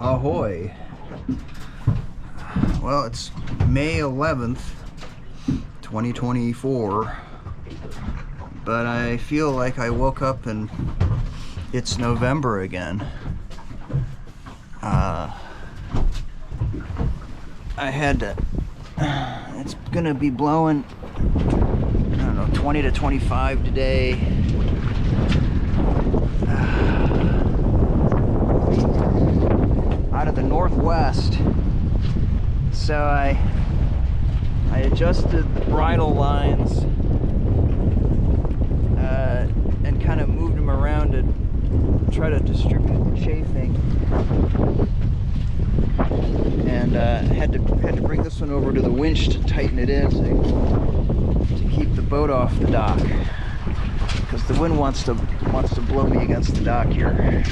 Ahoy. Well, it's May 11th, 2024, but I feel like I woke up and it's November again. It's gonna be blowing, I don't know, 20 to 25 today. Out of the northwest. So I adjusted the bridle lines and kind of moved them around to try to distribute the chafing. And had to bring this one over to the winch to tighten it in to keep the boat off the dock, because the wind wants to blow me against the dock here.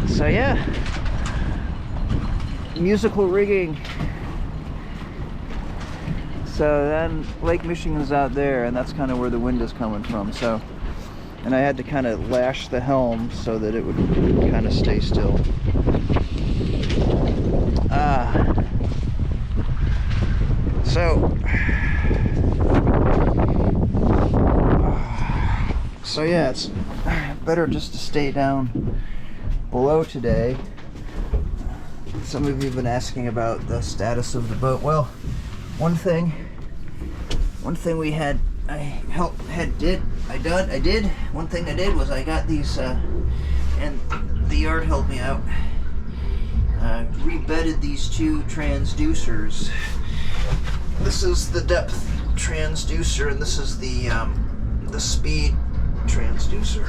So yeah, musical rigging. So then Lake Michigan's out there, and that's kind of where the wind is coming from. So, and I had to kind of lash the helm so that it would kind of stay still. So yeah, it's better just to stay down below today. Some of you have been asking about the status of the boat. Well, one thing was I got these, and the yard helped me out. Rebedded these two transducers. This is the depth transducer, and this is the speed transducer.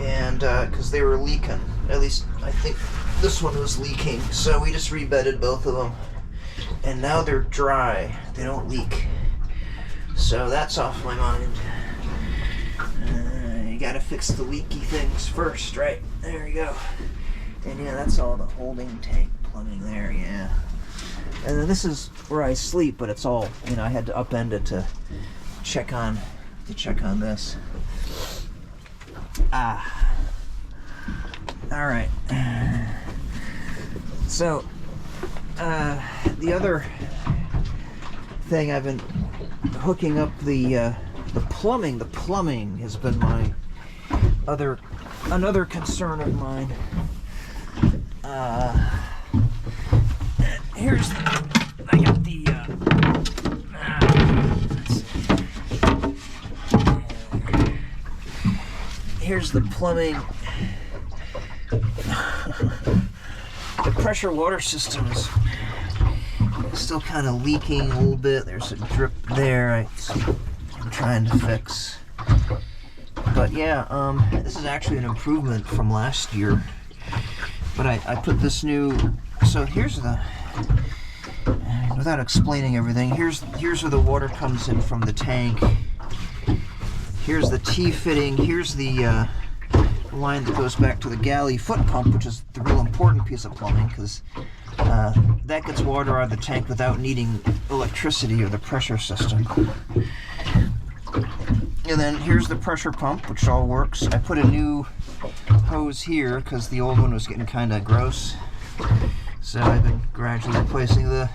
And because they were leaking, at least I think this one was leaking, so we just rebedded both of them, and now they're dry. They don't leak, so that's off my mind. You gotta fix the leaky things first, right? There you go. And yeah, that's all the holding tank plumbing there, yeah. And then this is where I sleep, but it's all, you know, I had to upend it to check on this. Alright. So, the other thing, I've been hooking up the plumbing. The plumbing has been my another concern of mine. Here's the plumbing. The pressure water system is still kind of leaking a little bit. There's a drip there I'm trying to fix. But yeah, this is actually an improvement from last year. But I put this new, so here's the, without explaining everything, here's where the water comes in from the tank. Here's the T-fitting, here's the line that goes back to the galley foot pump, which is the real important piece of plumbing, because that gets water out of the tank without needing electricity or the pressure system. And then here's the pressure pump, which all works. I put a new hose here because the old one was getting kind of gross, so I've been gradually replacing the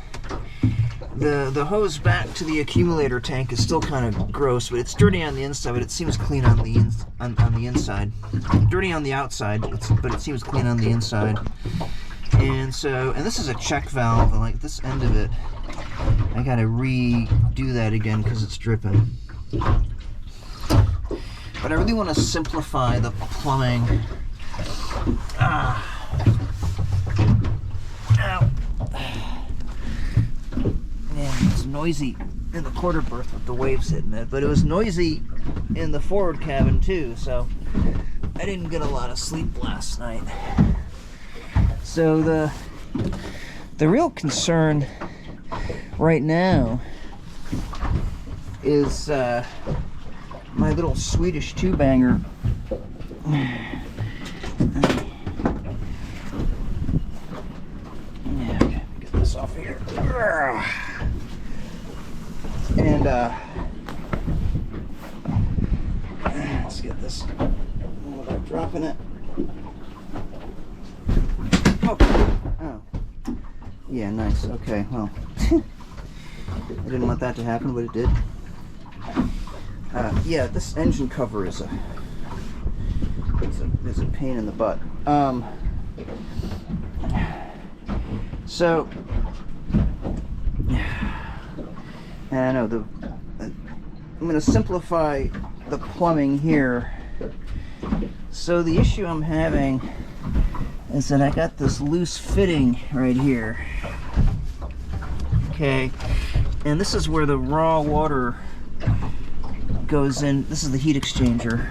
hose back to the accumulator tank. Is still kind of gross, but it's dirty on the inside, but it seems clean on the inside. Dirty on the outside, but it seems clean on the inside. And this is a check valve, and like this end of it, I gotta redo that again because it's dripping. But I really want to simplify the plumbing. Ow. Man, it's noisy in the quarter berth with the waves hitting it, but it was noisy in the forward cabin too, so I didn't get a lot of sleep last night. So the real concern right now is my little Swedish two-banger. Yeah, okay, get this off here. And let's get this without dropping it. Oh, oh. Yeah, nice. Okay, well. I didn't want that to happen, but it did. Yeah, this engine cover is a pain in the butt. So, and I know I'm going to simplify the plumbing here. So the issue I'm having is that I got this loose fitting right here. Okay, and this is where the raw water goes in. This is the heat exchanger,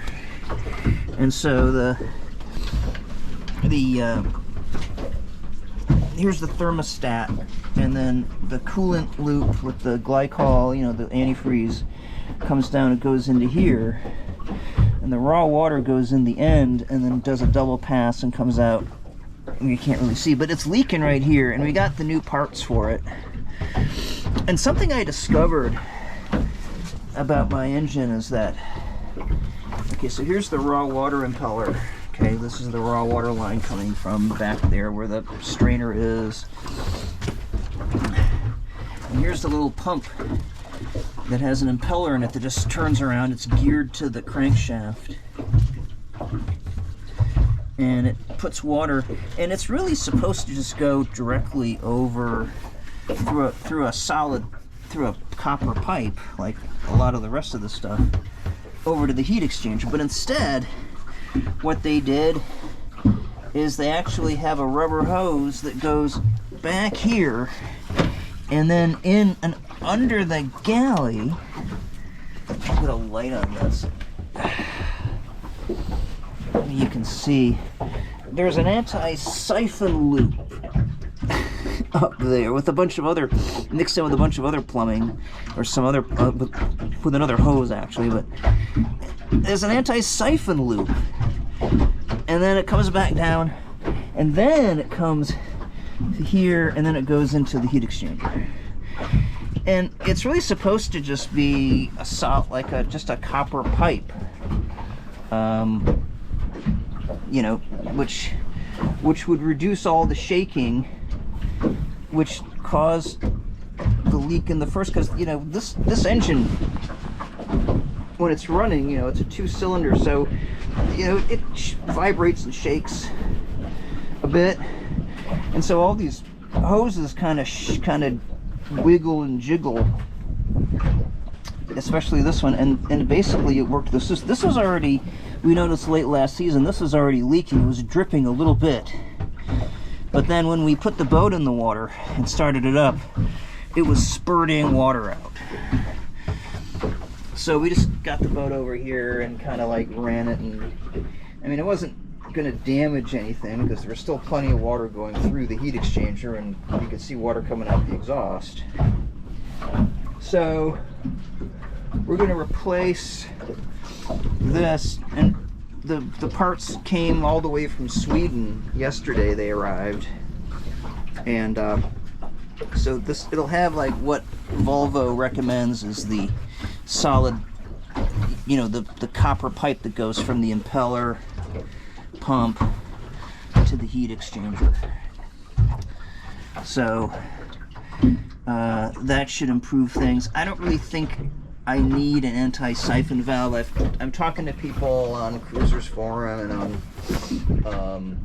and so here's the thermostat, and then the coolant loop with the glycol, you know, the antifreeze, comes down and goes into here, and the raw water goes in the end and then does a double pass and comes out. You can't really see, but it's leaking right here, and we got the new parts for it. And something I discovered about my engine is that, okay, so here's the raw water impeller. Okay, this is the raw water line coming from back there where the strainer is. And here's the little pump that has an impeller in it that just turns around. It's geared to the crankshaft. And it puts water, and it's really supposed to just go directly over through a copper pipe, like a lot of the rest of the stuff, over to the heat exchanger. But instead, what they did is they actually have a rubber hose that goes back here, and then in and under the galley. I'll put a light on this. You can see there's an anti-siphon loop up there with a bunch of other, mixed in with a bunch of other plumbing, or some other, with another hose actually, but there's an anti-siphon loop, and then it comes back down, and then it comes to here, and then it goes into the heat exchanger. And it's really supposed to just be a just a copper pipe, you know, which would reduce all the shaking, which caused the leak in the first, because, you know, this engine, when it's running, you know, it's a 2-cylinder, so, you know, it vibrates and shakes a bit, and so all these hoses kind of wiggle and jiggle, especially this one, and basically it worked. This was already, we noticed late last season, this was already leaking. It was dripping a little bit, but then when we put the boat in the water and started it up, it was spurting water out. So we just got the boat over here and kind of like ran it, and I mean, it wasn't going to damage anything because there was still plenty of water going through the heat exchanger, and you could see water coming out the exhaust. So we're going to replace this, and the parts came all the way from Sweden yesterday. They arrived, and so it'll have like what Volvo recommends is the solid, you know, the copper pipe that goes from the impeller pump to the heat exchanger. So that should improve things. I don't really think I need an anti-siphon valve. I'm talking to people on Cruisers Forum and on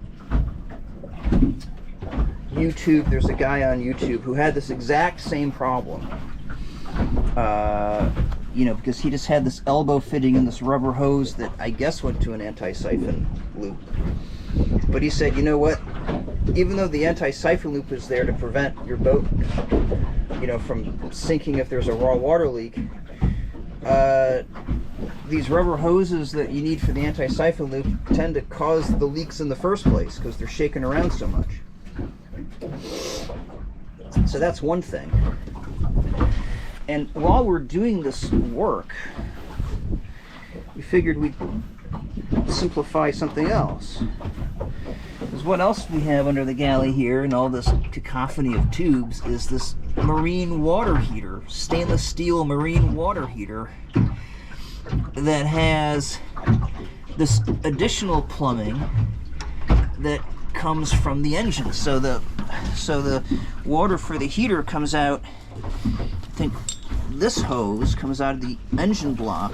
YouTube. There's a guy on YouTube who had this exact same problem. You know, because he just had this elbow fitting in this rubber hose that I guess went to an anti-siphon loop. But he said, you know what? Even though the anti-siphon loop is there to prevent your boat, you know, from sinking if there's a raw water leak, these rubber hoses that you need for the anti-siphon loop tend to cause the leaks in the first place because they're shaking around so much. So that's one thing. And while we're doing this work, we figured we'd simplify something else. Because what else we have under the galley here in all this cacophony of tubes is this marine water heater, stainless steel marine water heater that has this additional plumbing that comes from the engine. So the water for the heater comes out, I think this hose comes out of the engine block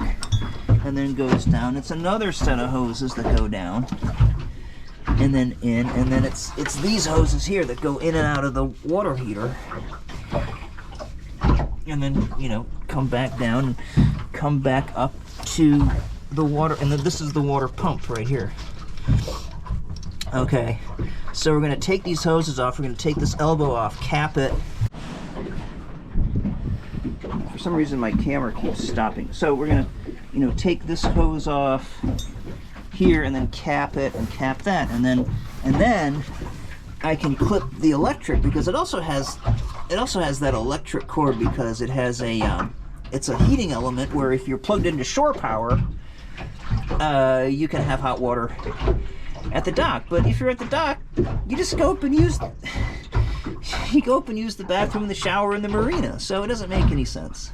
and then goes down. It's another set of hoses that go down and then in, and then it's these hoses here that go in and out of the water heater, and then, you know, come back down and come back up to the water, and then this is the water pump right here. Okay, so we're going to take these hoses off. We're going to take this elbow off, cap it. For some reason my camera keeps stopping. So we're going to, you know, take this hose off here and then cap it and cap that, and then I can clip the electric, because it also has that electric cord, because it has a it's a heating element where if you're plugged into shore power, you can have hot water at the dock. But if you're at the dock, you just go up and use the bathroom and the shower in the marina. So it doesn't make any sense.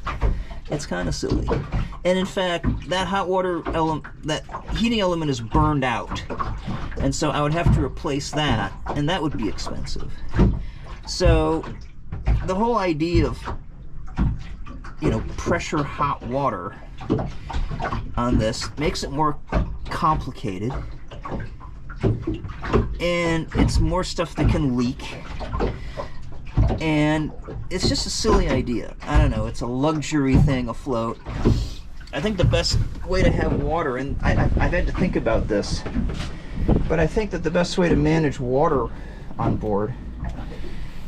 It's kind of silly. And in fact, that hot water element, that heating element, is burned out. And so I would have to replace that, and that would be expensive. So the whole idea of, you know, pressure hot water on this makes it more complicated, and it's more stuff that can leak, and it's just a silly idea. I don't know, it's a luxury thing afloat. I think the best way to have water, and I've had to think about this, but I think that the best way to manage water on board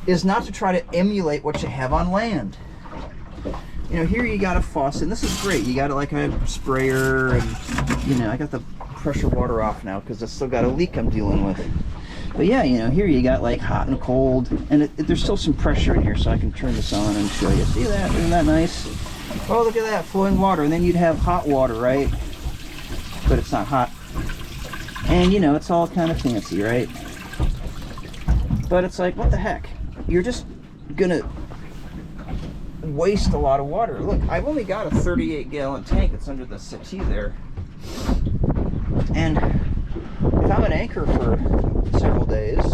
is not to try to emulate what you have on land. You know, here you got a faucet, and this is great. You got like a sprayer, and, you know, I got the pressure water off now because it's still got a leak I'm dealing with. But yeah, you know, here you got like hot and cold, and there's still some pressure in here, so I can turn this on and show you. See that? Isn't that nice? Oh, look at that, flowing water. And then you'd have hot water, right? But it's not hot. And, you know, it's all kind of fancy, right? But it's like, what the heck? You're just gonna waste a lot of water. Look, I've only got a 38-gallon tank that's under the settee there. And if I'm an anchor for several days,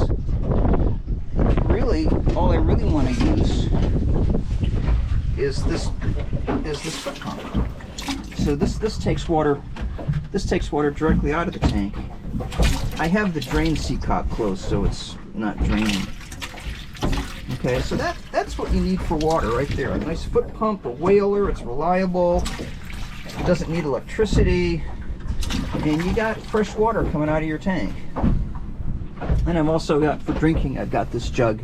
really, all I really want to use is this foot pump. So this takes water directly out of the tank. I have the drain seacock closed, so it's not draining. Okay, so that's what you need for water right there. A nice foot pump, a whaler. It's reliable. It doesn't need electricity, and you got fresh water coming out of your tank. And I've also got, for drinking, I've got this jug.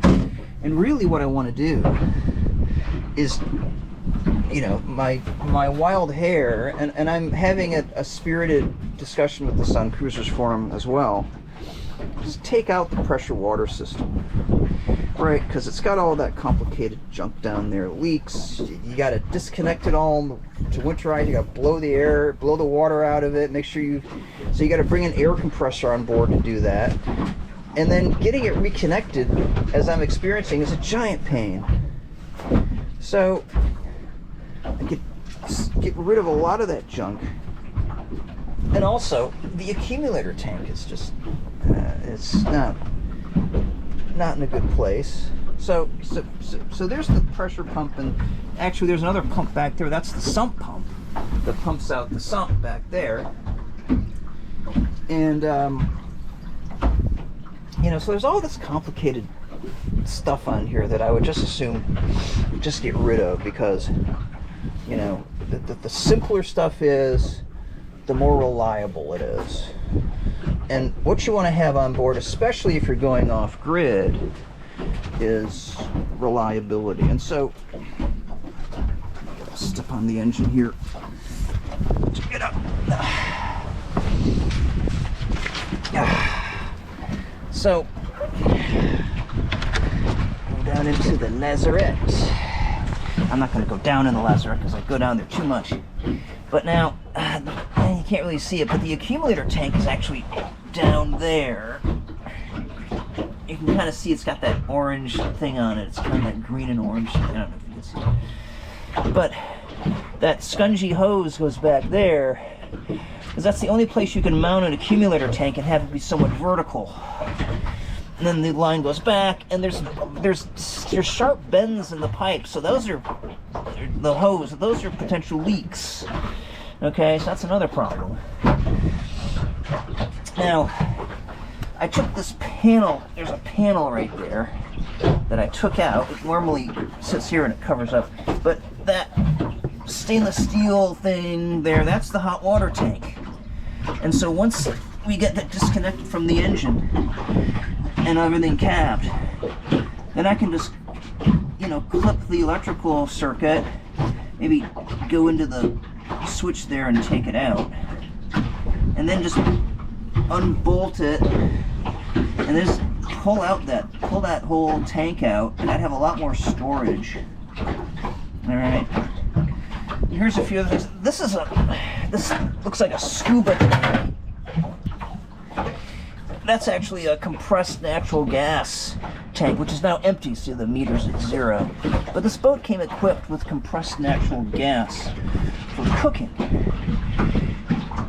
And really what I want to do is, you know, my wild hair, and I'm having a spirited discussion with the Sun Cruisers Forum as well, just take out the pressure water system, right? Because it's got all that complicated junk down there, leaks. You got to disconnect it all to winterize. You got to blow the water out of it. Make sure so you got to bring an air compressor on board to do that, and then getting it reconnected, as I'm experiencing, is a giant pain. So get rid of a lot of that junk. And also, the accumulator tank is just, it's not in a good place. So there's the pressure pump, and actually there's another pump back there. That's the sump pump that pumps out the sump back there. And, you know, so there's all this complicated stuff on here that I would just assume just get rid of, because, you know, the simpler stuff is, the more reliable it is. And what you want to have on board, especially if you're going off grid, is reliability. And so, step on the engine here to get up. So, go down into the lazarette. I'm not going to go down in the lazarette because I go down there too much. But now, you can't really see it, but the accumulator tank is actually down there. You can kind of see it's got that orange thing on it. It's kind of that green and orange. I don't know if you can see it. But that scungy hose goes back there, because that's the only place you can mount an accumulator tank and have it be somewhat vertical. And then the line goes back, and there's sharp bends in the pipe, so those are the hose. Those are potential leaks. Okay, so that's another problem. Now, I took this panel. There's a panel right there that I took out. It normally sits here and it covers up, but that stainless steel thing there, that's the hot water tank. And so once we get that disconnected from the engine and everything capped, then I can just, you know, clip the electrical circuit, maybe go into the switch there and take it out, and then just unbolt it, and then just pull that whole tank out, and I'd have a lot more storage. All right. Here's a few other things. This looks like a scuba tank. That's actually a compressed natural gas tank, which is now empty, so the meter's at 0. But this boat came equipped with compressed natural gas for cooking.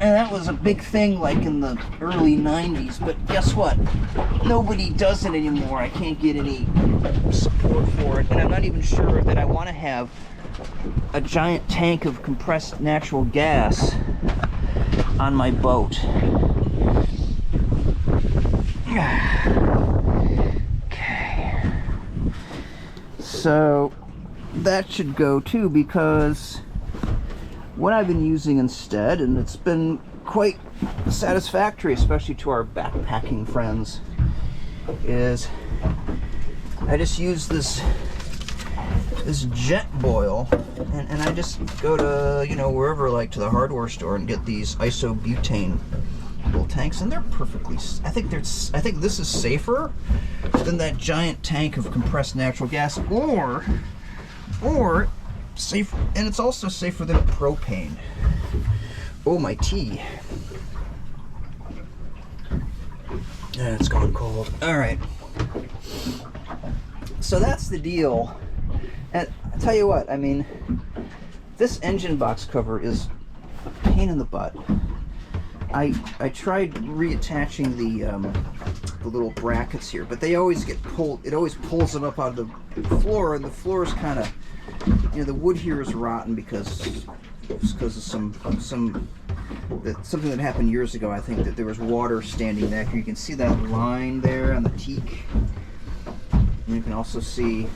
And that was a big thing like in the early 90s, but guess what? Nobody does it anymore. I can't get any support for it, and I'm not even sure that I want to have a giant tank of compressed natural gas on my boat. Okay. So that should go too, because what I've been using instead, and it's been quite satisfactory, especially to our backpacking friends, is I just use this jet boil, and I just go to, you know, wherever, like to the hardware store, and get these isobutane little tanks, and they're perfectly, I think this is safer than that giant tank of compressed natural gas, or safer, and it's also safer than propane. Oh, my tea. Yeah, it's gone cold. All right. So that's the deal. And I'll tell you what, I mean, this engine box cover is a pain in the butt. I tried reattaching the little brackets here, but they always get pulled. It always pulls them up out of the floor, and the floor is kind of, you know, the wood here is rotten because of something that happened years ago. I think that there was water standing back here. You can see that line there on the teak, and you can also see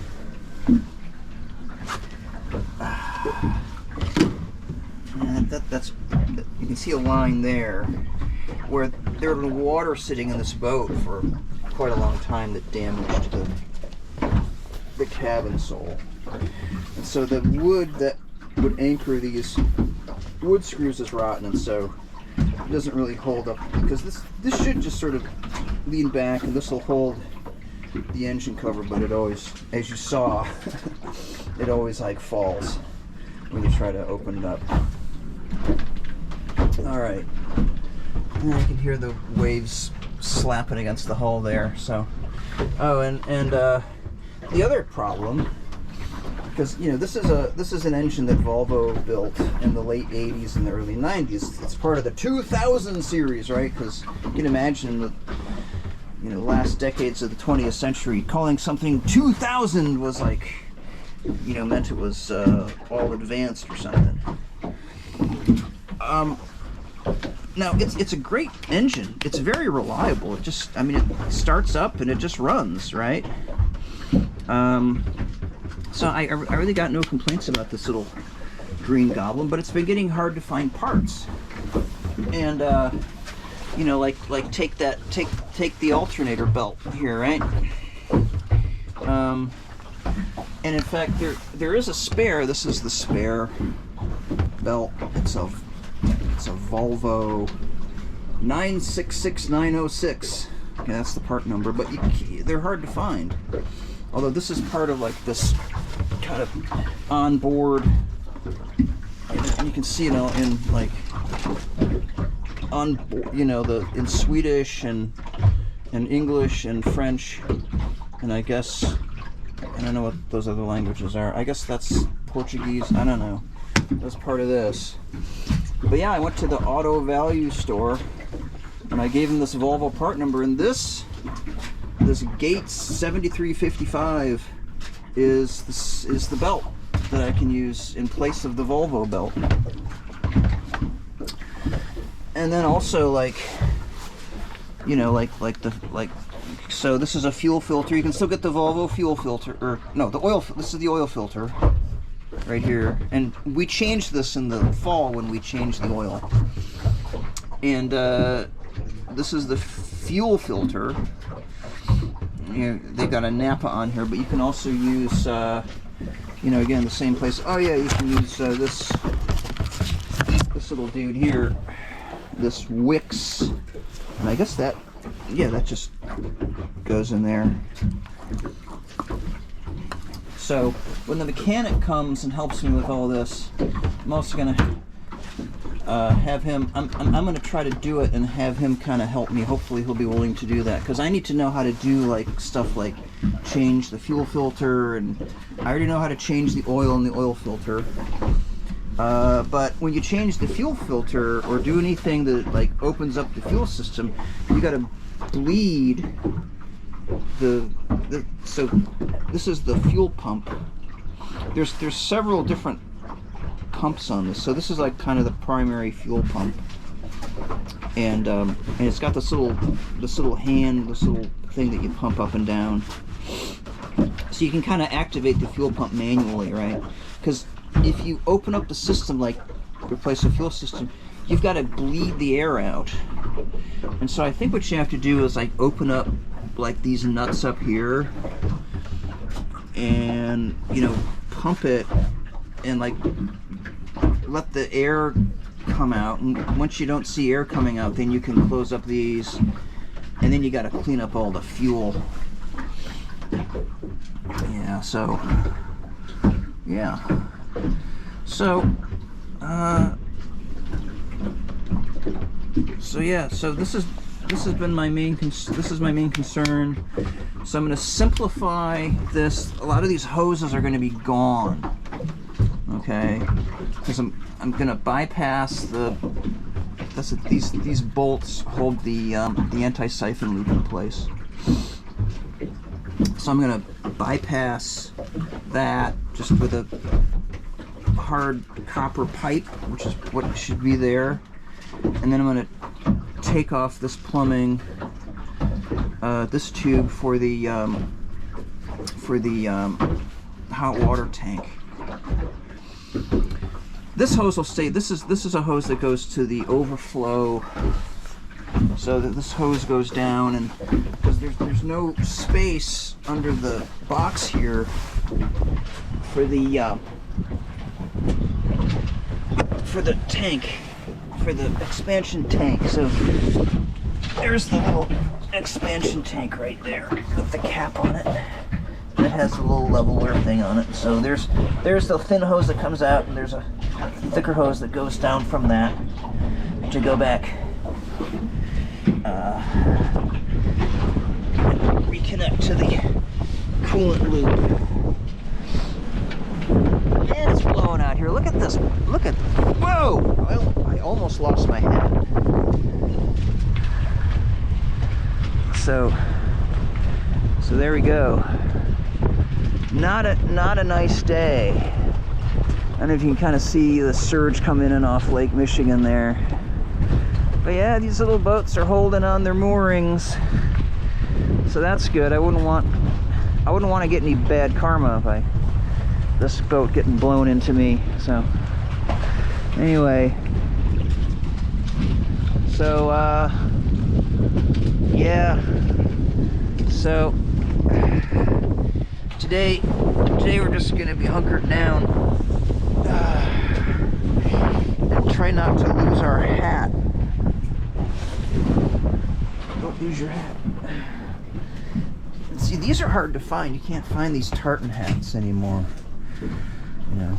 that's you can see a line there where there had been water sitting in this boat for quite a long time that damaged the cabin sole. And so the wood that would anchor these wood screws is rotten, and so it doesn't really hold up, because this should just sort of lean back, and this will hold the engine cover, but it always, as you saw, it always like falls when you try to open it up. All right, and I can hear the waves slapping against the hull there. So, oh, and the other problem, because you know this is an engine that Volvo built in the late 80s and the early 90s. It's part of the 2000 series, right? Because you can imagine the last decades of the 20th century, calling something 2000 was like, meant it was all advanced or something. Now it's a great engine. It's very reliable. It just, it starts up and it just runs, right? So I really got no complaints about this little Green Goblin, but it's been getting hard to find parts. And take the alternator belt here, right? And in fact, there is a spare. This is the spare belt. It's a Volvo 966906. Okay, that's the part number, but they're hard to find. Although this is part of like this kind of onboard. You can see it in like in Swedish and English and French, and I guess I don't know what those other languages are. I guess that's Portuguese. I don't know. That's part of this. But yeah, I went to the auto value store and I gave him this Volvo part number, and this Gates 7355 is the belt that I can use in place of the Volvo belt. And then also, like, you know, so this is a fuel filter. You can still get the Volvo fuel filter, or no, the oil. This is the oil filter right here, and we changed this in the fall when we changed the oil. And this is the fuel filter. You know, they've got a Napa on here, but you can also use, you know, again, the same place. Oh yeah, you can use this little dude here, this Wix, and I guess that, yeah, that just goes in there. So when the mechanic comes and helps me with all this, I'm also gonna have him. I'm gonna try to do it and have him kind of help me. Hopefully he'll be willing to do that, because I need to know how to do like stuff like change the fuel filter, and I already know how to change the oil in the oil filter. But when you change the fuel filter or do anything that like opens up the fuel system, you got to bleed so this is the fuel pump. There's several different pumps on this. So this is like kind of the primary fuel pump, and it's got this little thing that you pump up and down, so you can kind of activate the fuel pump manually, right? Because if you open up the system, like replace the fuel system, you've got to bleed the air out. And so I think what you have to do is like open up like these nuts up here, and you know, pump it and like let the air come out. And once you don't see air coming out, then you can close up these, and then you got to clean up all the fuel. Yeah, so yeah, so yeah, so this has been my main concern. So I'm going to simplify this. A lot of these hoses are going to be gone, okay? Because I'm going to bypass these bolts hold the anti-siphon loop in place. So I'm going to bypass that just with a hard copper pipe, which is what should be there. And then I'm going to take off this plumbing, this tube for the hot water tank. This hose will stay. This is a hose that goes to the overflow, so that this hose goes down, and because there's no space under the box here for the tank, for the expansion tank. So there's the little expansion tank right there with the cap on it. That has a little leveler thing on it. So there's the thin hose that comes out, and there's a thicker hose that goes down from that to go back and reconnect to the coolant loop. Man, it's blowing out here. Look at this. Look at, whoa! I almost lost my head. So there we go. Not a nice day. I don't know if you can kind of see the surge coming in off Lake Michigan there. But yeah, these little boats are holding on their moorings, so that's good. I wouldn't want to get any bad karma by this boat getting blown into me. So anyway, so yeah, so today we're just gonna be hunkered down and try not to lose our hat. Don't lose your hat. And see, these are hard to find. You can't find these tartan hats anymore, you know.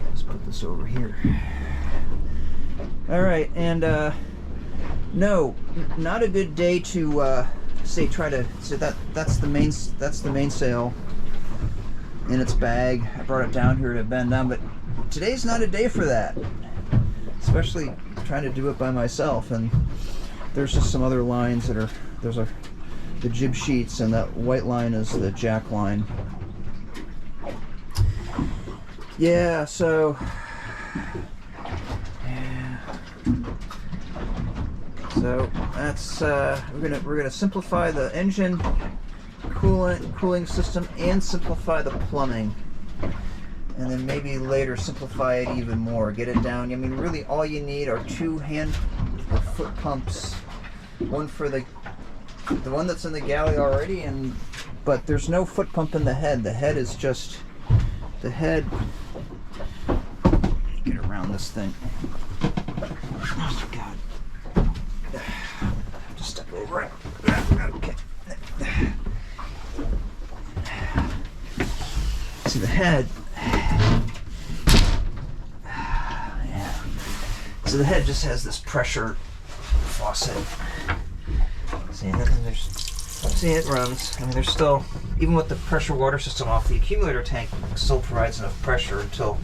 Let's put this over here. All right, and no, not a good day to say try to. So that's the mainsail in its bag. I brought it down here to bend down, but today's not a day for that. especially trying to do it by myself. And there's just some other lines that are, the jib sheets, and that white line is the jack line. Yeah, so that's we're gonna simplify the engine cooling system and simplify the plumbing, and then maybe later simplify it even more, get it down. I mean, really all you need are 2 hand or foot pumps, one for the one that's in the galley already, but there's no foot pump in the head. The head is just the head. Get around this thing. Oh God. Just step over it. Okay. See, the head. Yeah. So the head just has this pressure faucet. See, it runs. I mean, there's still, even with the pressure water system off, the accumulator tank still provides enough pressure until,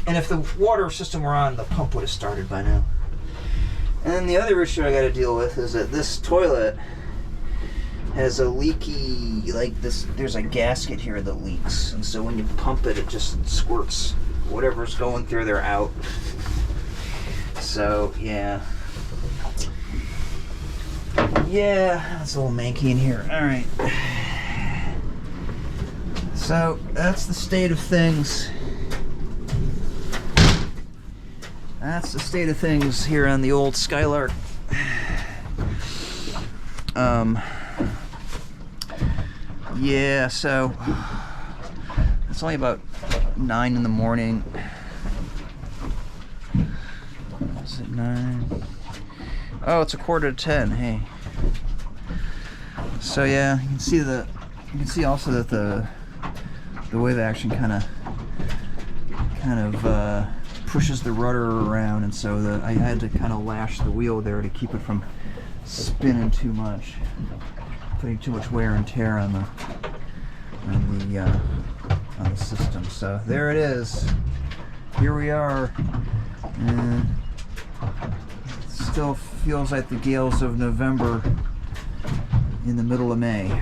and if the water system were on, the pump would have started by now. And then the other issue I got to deal with is that this toilet has a leaky, like this, there's a gasket here that leaks, and so when you pump it, it just squirts whatever's going through there out. So yeah, it's a little manky in here. All right, so that's the state of things. That's the state of things here on the old Skylark. Yeah, so it's only about 9 in the morning. Is it 9? Oh, it's 9:45. Hey. So yeah, you can see also that the wave action kind of pushes the rudder around, and so I had to kind of lash the wheel there to keep it from spinning too much, putting too much wear and tear on the system. So there it is. Here we are. And it still feels like the gales of November in the middle of May.